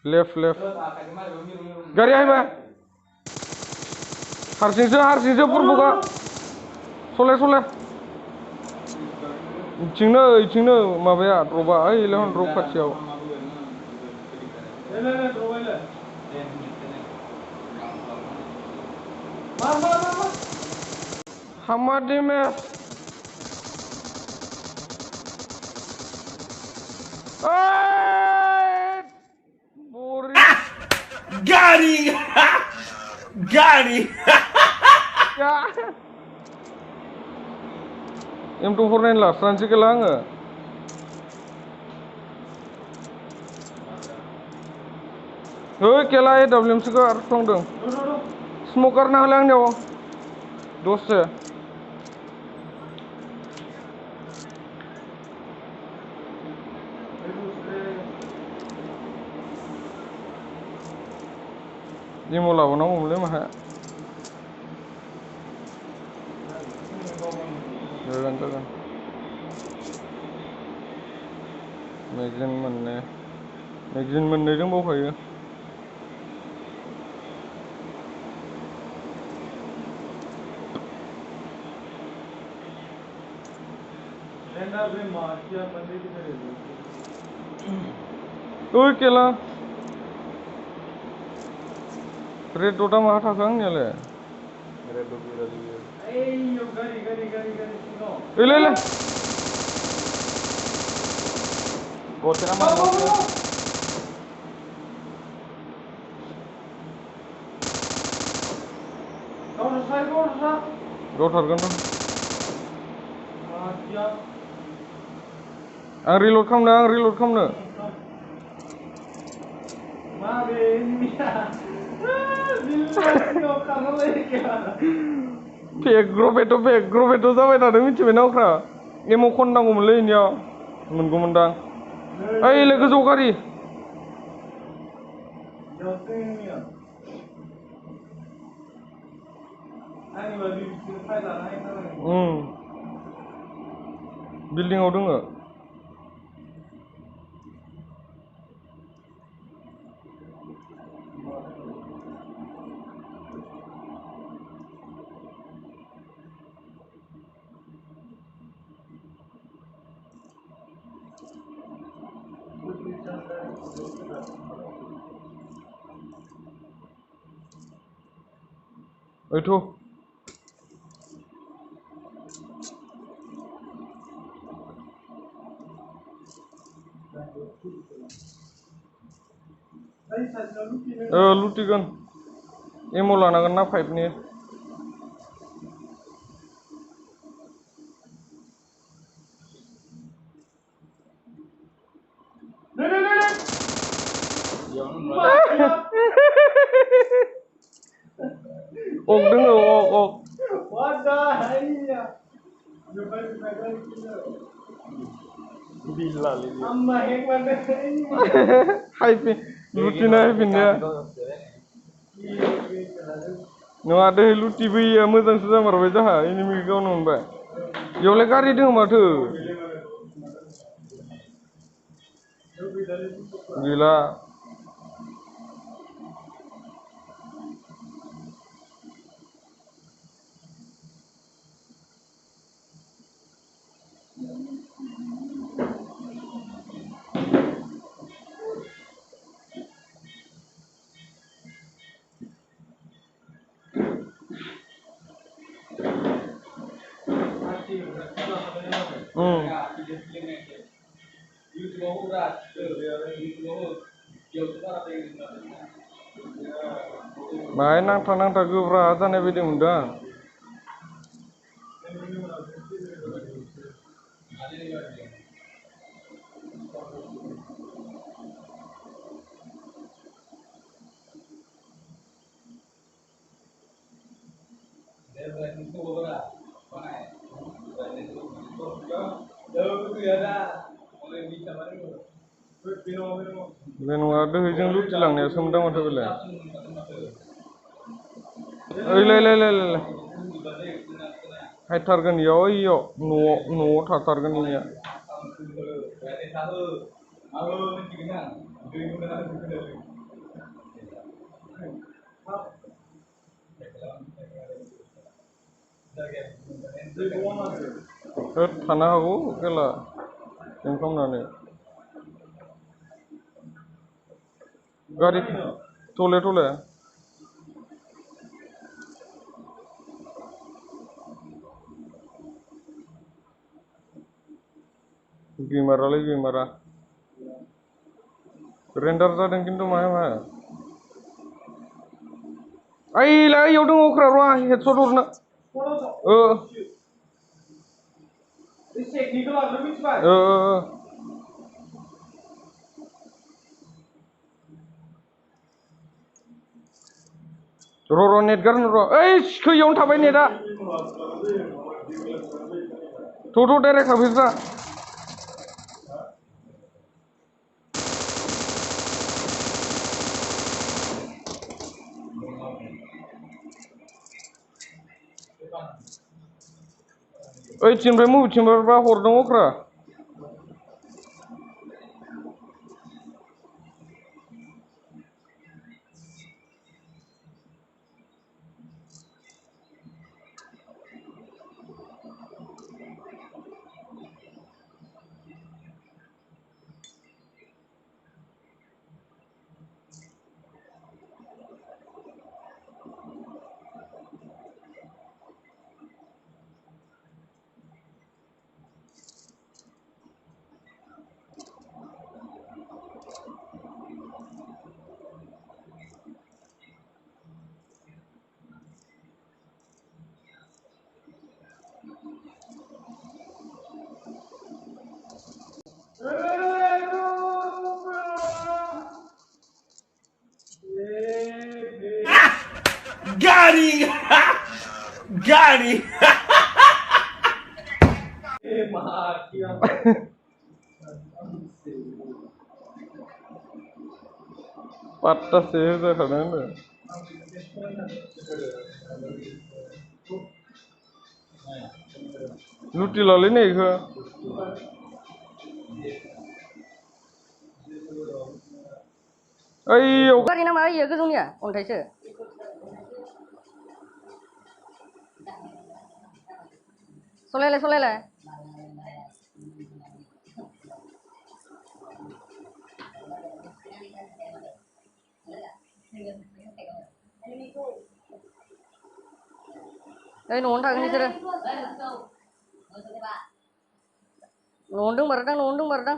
Left गारि हायबा हारसिंसो बुरबुगा सले इथिंनो माबाया द्रपा ओइ लेहन द्रप खाथियाव हामादिमे Gari! Gari! M249 लास्रानोसै गेला आङो केला AWMसो आरफ्लांदों स्मकार ना होलाय आंनियाव दसे इमो लाबोनांगौमोनलै माहा जागोन मेगजिन मोननै दंबावखायो केला रेड डटआ माहा थाखो आंनियालाय ओइलै गावथारगोन आं रिलड खालामनो भेग्रभेट जाबाय थादों मिथिबाय नावख्रा एम' खननांगौमोनलै इनियाव मोनगौमोनदां ओइलै गोजौ गारि बिल्डिंआव दोङो ओइथ' लुटिगोन एम' लानांगोन ना 5नि Ok doङो ok लुटिना हायफिननाया नङा दै लुटिबोयिया मोजांसो जामारबाय जाहा एनिमिखौ गावनो मोनबाय बेयावलाय गारि दङ माथो गैला बाहाय नांथा गोब्रा जानाय बायदि मोनदों आं बे नङा दोहैजों लुथिलांनायासो मोनदां माथो बेलाय ओइलाय हायथारगोन इयाव न'आव थाथारगोन इनिया थानो हागौ खेला जों खालामनानै गारि थले थले गेमारालाय गेमारा रेन्डार जादों खिन्थु माहाय माहाय ओइलाय ओइयाव दङ अख्रा र' आं हेडसट हरनो र' नेट गारनो र' ओइ सिखैयावनो थाबाय नेटआ थ' डाइरेक्ट हाबहैब्रा ओइथिंनिफ्राय मबेथिंबा हरदों अख्रा Got him! Got him! पात्तासे जाखादों होनदों लुटिलालै नै इखो ओइयाव गारि नामा ओइयो गोजौनिया अन्थाइसो सलायलाय सलायलाय ओइ न'आवनो थागोन बिसोरो न'आवनो दंमारोदां न'आवनो दंमारोदां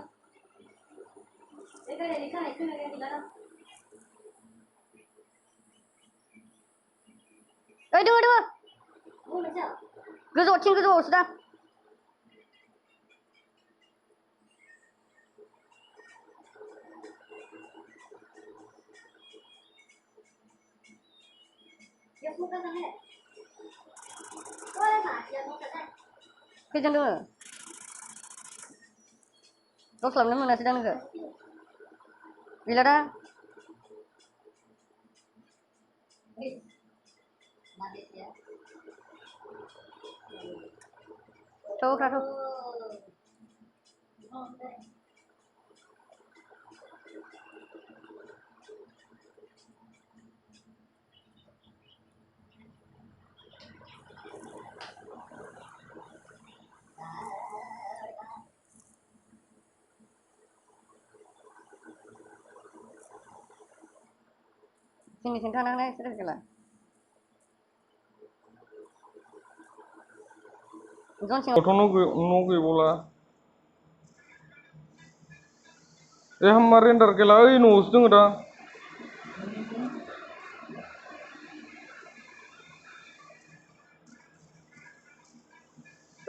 ओइ दोङो दोङो गोजौआवथिं गोजौआवसो दां खैजोन दोङो गावस्लाबनो मोनासै दां नोंखो गैला दा थ' थ' जोंनिथिं थांनो हानाय सोर गैला गथ' न' गैबावला ए हाम्मा रेन्डार गैला ओइ न'आवसो दोङो दा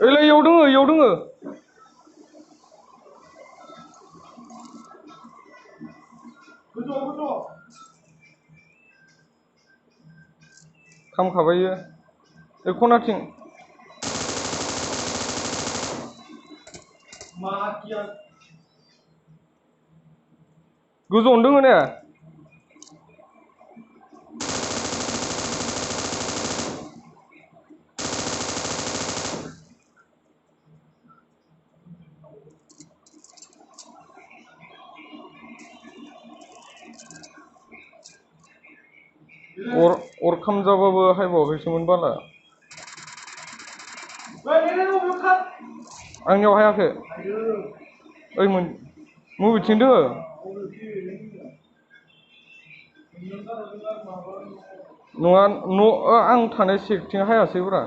ओइलाय इयाव दोङो खामखाबाय इयो ओइ खनाथिं गोजौआवनो दोङो ने अर खामजाबाबो हायबावाखैसोमोन बाला आंनियाव हायाखै ओइ मबेथिं दोङो नङा आं थानाय सेकथिं हायासैब्रा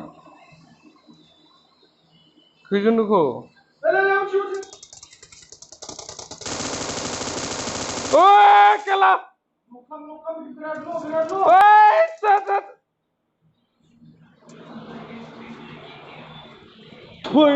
खैजोन दोखो ओइ केला ओइ थै